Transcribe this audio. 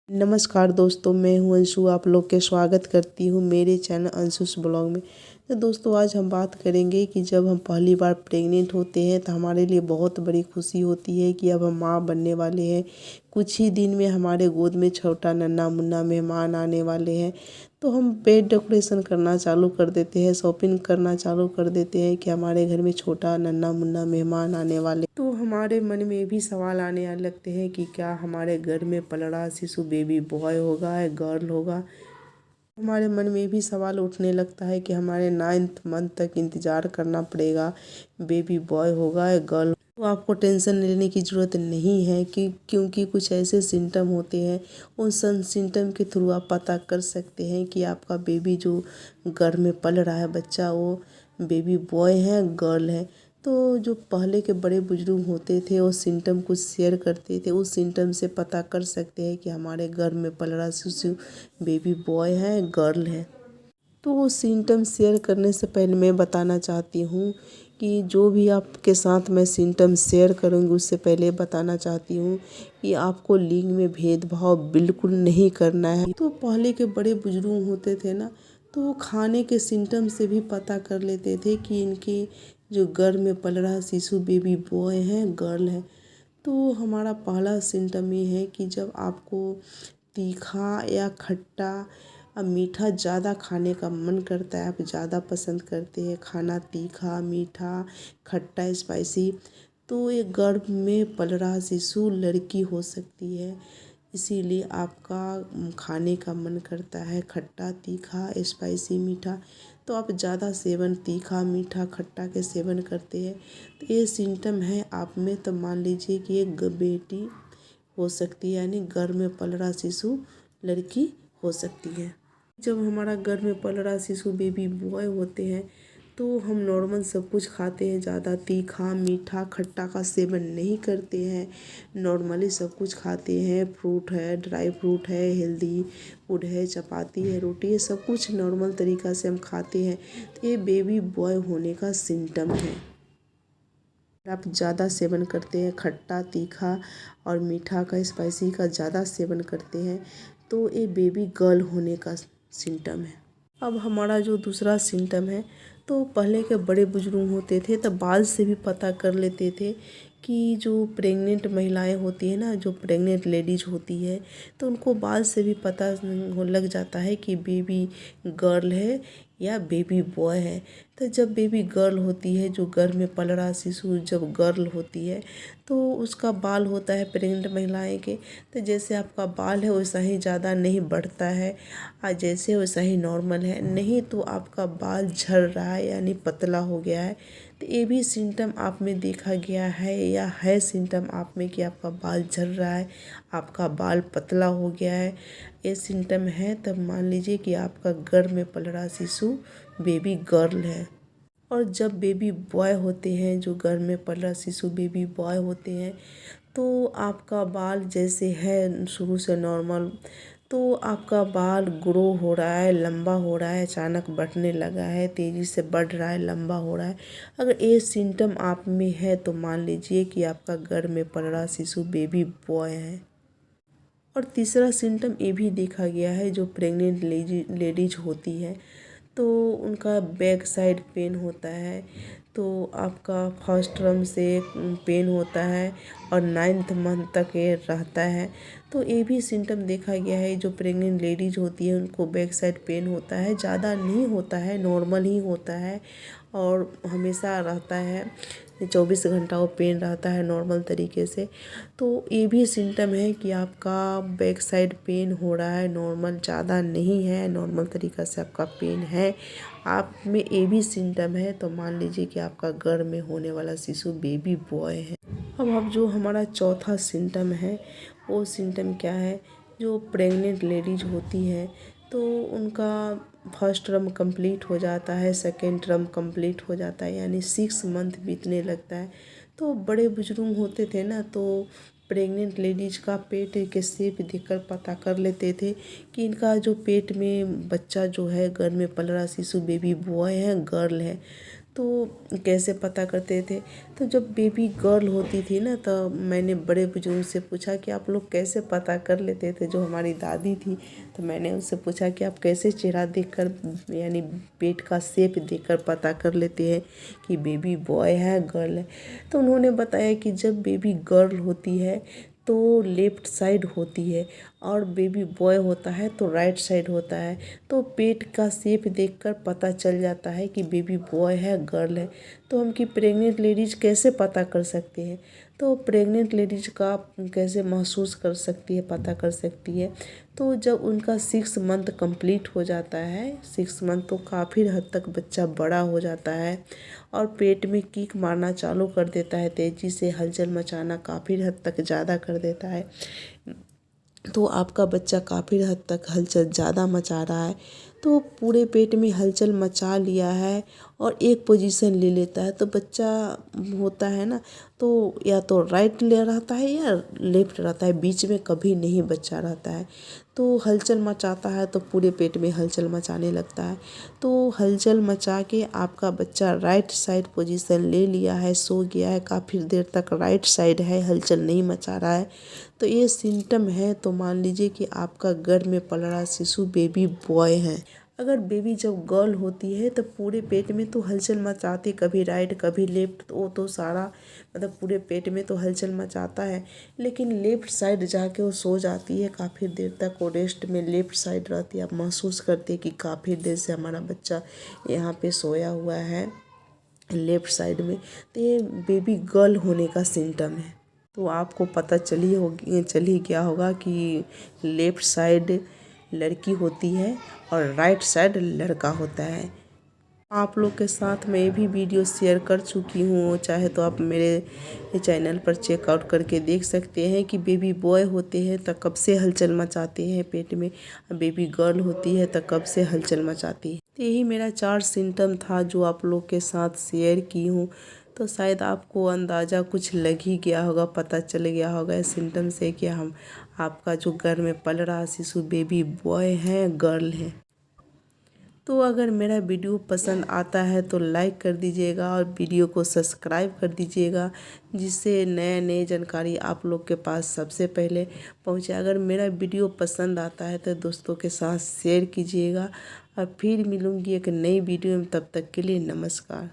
नमस्कार दोस्तों, मैं हूं अंशु। आप लोग के स्वागत करती हूं मेरे चैनल अंशुस ब्लॉग में। तो दोस्तों, आज हम बात करेंगे कि जब हम पहली बार प्रेग्नेंट होते हैं तो हमारे लिए बहुत बड़ी खुशी होती है कि अब हम माँ बनने वाले हैं। कुछ ही दिन में हमारे गोद में छोटा नन्हा मुन्ना मेहमान आने वाले हैं। तो हम बेड डेकोरेशन करना चालू कर देते हैं, शॉपिंग करना चालू कर देते हैं कि हमारे घर में छोटा नन्हा मुन्ना मेहमान आने वाले। तो हमारे मन में भी सवाल आने लगते हैं कि क्या हमारे घर में पल रहा शिशु बेबी बॉय होगा या गर्ल होगा। हमारे मन में भी सवाल उठने लगता है कि हमारे 9th मंथ तक इंतज़ार करना पड़ेगा, बेबी बॉय होगा या गर्ल। तो आपको टेंशन लेने की ज़रूरत नहीं है क्योंकि कुछ ऐसे सिम्टम होते हैं, उन सिम्टम के थ्रू आप पता कर सकते हैं कि आपका बेबी जो घर में पल रहा है बच्चा, वो बेबी बॉय है गर्ल है। तो जो पहले के बड़े बुजुर्ग होते थे वो सिम्टम कुछ शेयर करते थे, उस सिम्टम से पता कर सकते हैं कि हमारे घर में पल रहा शिशु बेबी बॉय है गर्ल है। तो वो सिम्टम शेयर करने से पहले मैं बताना चाहती हूँ कि जो भी आपके साथ मैं सिम्टम शेयर करूँगी उससे पहले बताना चाहती हूँ कि आपको लिंग में भेदभाव बिल्कुल नहीं करना है। तो पहले के बड़े बुजुर्ग होते थे ना, तो वो खाने के सिम्टम से भी पता कर लेते थे कि इनके जो घर में पल रहा शिशु बेबी बॉय है गर्ल है। तो हमारा पहला सिम्टम ये है कि जब आपको तीखा या खट्टा मीठा ज़्यादा खाने का मन करता है, आप ज़्यादा पसंद करते हैं खाना तीखा मीठा खट्टा स्पाइसी, तो ये गर्भ में पल रहा शिशु लड़की हो सकती है। इसीलिए आपका खाने का मन करता है खट्टा तीखा स्पाइसी मीठा, तो आप ज़्यादा सेवन तीखा मीठा खट्टा के सेवन करते हैं। तो ये सिम्टम है आप में, तो मान लीजिए कि एक बेटी हो सकती है, यानी घर में पल रहा शिशु लड़की हो सकती है। जब हमारा घर में पल रहा शिशु बेबी बॉय होते हैं तो हम नॉर्मल सब कुछ खाते हैं, ज़्यादा तीखा मीठा खट्टा का सेवन नहीं करते हैं। नॉर्मली सब कुछ खाते हैं, फ्रूट है, ड्राई फ्रूट है, हेल्दी फूड है, चपाती है, रोटी है, सब कुछ नॉर्मल तरीक़ा से हम खाते हैं। तो ये बेबी बॉय होने का सिम्टम है। आप ज़्यादा सेवन करते हैं खट्टा तीखा और मीठा का स्पाइसी का ज़्यादा सेवन करते हैं, तो ये बेबी गर्ल होने का सिम्टम है। अब हमारा जो दूसरा सिम्टम है, तो पहले के बड़े बुजुर्ग होते थे तो बाल से भी पता कर लेते थे कि जो प्रेग्नेंट महिलाएं होती हैं ना, जो प्रेग्नेंट लेडीज होती है, तो उनको बाल से भी पता लग जाता है कि बेबी गर्ल है या बेबी बॉय है। तो जब बेबी गर्ल होती है, जो घर में पल रहा शिशु जब गर्ल होती है, तो उसका बाल होता है प्रेग्नेंट महिलाएं के, तो जैसे आपका बाल है वैसा ही ज़्यादा नहीं बढ़ता है और जैसे वैसा ही नॉर्मल है, नहीं तो आपका बाल झड़ रहा है यानी पतला हो गया है। तो ये भी सिम्टम आप में देखा गया है या है सिम्टम आप में कि आपका बाल झड़ रहा है, आपका बाल पतला हो गया है, ये सिम्टम है, तब मान लीजिए कि आपका घर में पल रहा शिशु बेबी गर्ल है। और जब बेबी बॉय होते हैं, जो घर में पल रहा शिशु बेबी बॉय होते हैं, तो आपका बाल जैसे है शुरू से नॉर्मल, तो आपका बाल ग्रो हो रहा है, लंबा हो रहा है, अचानक बढ़ने लगा है, तेज़ी से बढ़ रहा है, लंबा हो रहा है। अगर ये सिम्टम आप में है तो मान लीजिए कि आपका घर में पल रहा शिशु बेबी बॉय है। और तीसरा सिम्टम ये भी देखा गया है, जो प्रेग्नेंट लेडीज होती है तो उनका बैक साइड पेन होता है, तो आपका फर्स्ट टर्म से पेन होता है और 9th मंथ तक ये रहता है। तो ये भी सिम्टम देखा गया है, जो प्रेग्नेंट लेडीज होती है उनको बैक साइड पेन होता है, ज़्यादा नहीं होता है, नॉर्मल ही होता है और हमेशा रहता है, 24 घंटा वो पेन रहता है नॉर्मल तरीके से। तो ये भी सिम्टम है कि आपका बैक साइड पेन हो रहा है, नॉर्मल ज़्यादा नहीं है, नॉर्मल तरीक़ा से आपका पेन है, आप में ये भी सिम्टम है, तो मान लीजिए कि आपका घर में होने वाला शिशु बेबी बॉय है। अब जो हमारा चौथा सिम्टम है, वो सिम्टम क्या है, जो प्रेग्नेंट लेडीज होती है तो उनका फर्स्ट टर्म कंप्लीट हो जाता है, सेकेंड टर्म कंप्लीट हो जाता है, यानी 6 मंथ बीतने लगता है। तो बड़े बुजुर्ग होते थे ना, तो प्रेग्नेंट लेडीज का पेट के शेप देखकर पता कर लेते थे कि इनका जो पेट में बच्चा जो है घर में पल रहा शिशु बेबी बॉय है गर्ल है। तो कैसे पता करते थे? तो जब बेबी गर्ल होती थी ना, तो मैंने बड़े बुजुर्ग से पूछा कि आप लोग कैसे पता कर लेते थे? जो हमारी दादी थी, तो मैंने उनसे पूछा कि आप कैसे चेहरा देखकर यानी पेट का शेप देखकर पता कर लेते हैं कि बेबी बॉय है गर्ल है? तो उन्होंने बताया कि जब बेबी गर्ल होती है तो लेफ़्ट साइड होती है और बेबी बॉय होता है तो राइट साइड होता है। तो पेट का शेप देखकर पता चल जाता है कि बेबी बॉय है गर्ल है। तो हम कि प्रेग्नेंट लेडीज़ कैसे पता कर सकते हैं? तो प्रेग्नेंट लेडीज़ का कैसे महसूस कर सकती है, पता कर सकती है? तो जब उनका 6 मंथ कंप्लीट हो जाता है, 6 मंथ तो काफ़ी हद तक बच्चा बड़ा हो जाता है और पेट में किक मारना चालू कर देता है, तेज़ी से हलचल मचाना काफ़ी हद तक ज़्यादा कर देता है। तो आपका बच्चा काफ़ी हद तक हलचल ज़्यादा मचा रहा है, तो पूरे पेट में हलचल मचा लिया है और एक पोजीशन ले लेता है, तो बच्चा होता है ना, तो या तो राइट ले रहता है या लेफ्ट रहता है, बीच में कभी नहीं बच्चा रहता है। तो हलचल मचाता है तो पूरे पेट में हलचल मचाने लगता है। तो हलचल मचा के आपका बच्चा राइट साइड पोजीशन ले लिया है, सो गया है, काफ़ी देर तक राइट साइड है, हलचल नहीं मचा रहा है, तो ये सिम्टम है। तो मान लीजिए कि आपका गर्भ में पल रहा शिशु बेबी बॉय है। अगर बेबी जब गर्ल होती है तो पूरे पेट में तो हलचल मचाती, कभी राइट कभी लेफ्ट, तो वो तो सारा मतलब पूरे पेट में तो हलचल मचाता है, लेकिन लेफ्ट साइड जाके वो सो जाती है। काफ़ी देर तक वो रेस्ट में लेफ्ट साइड रहती है। आप महसूस करते हैं कि काफ़ी देर से हमारा बच्चा यहाँ पे सोया हुआ है लेफ्ट साइड में, तो ये बेबी गर्ल होने का सिम्टम है। तो आपको पता चल ही गया होगा कि लेफ़्ट साइड लड़की होती है और राइट साइड लड़का होता है। आप लोग के साथ मैं ये भी वीडियो शेयर कर चुकी हूँ, चाहे तो आप मेरे चैनल पर चेकआउट करके देख सकते हैं कि बेबी बॉय होते हैं तो कब से हलचल मचाते हैं पेट में, बेबी गर्ल होती है तो कब से हलचल मचाती है। तो यही मेरा 4 सिम्टम था जो आप लोग के साथ शेयर की हूँ। तो शायद आपको अंदाज़ा कुछ लग ही गया होगा, पता चल गया होगा इस सिम्टम से कि हम आपका जो गर्भ में पल रहा शिशु बेबी बॉय है गर्ल है। तो अगर मेरा वीडियो पसंद आता है तो लाइक कर दीजिएगा और वीडियो को सब्सक्राइब कर दीजिएगा, जिससे नए जानकारी आप लोग के पास सबसे पहले पहुंचे। अगर मेरा वीडियो पसंद आता है तो दोस्तों के साथ शेयर कीजिएगा और फिर मिलूँगी एक नई वीडियो में। तब तक के लिए नमस्कार।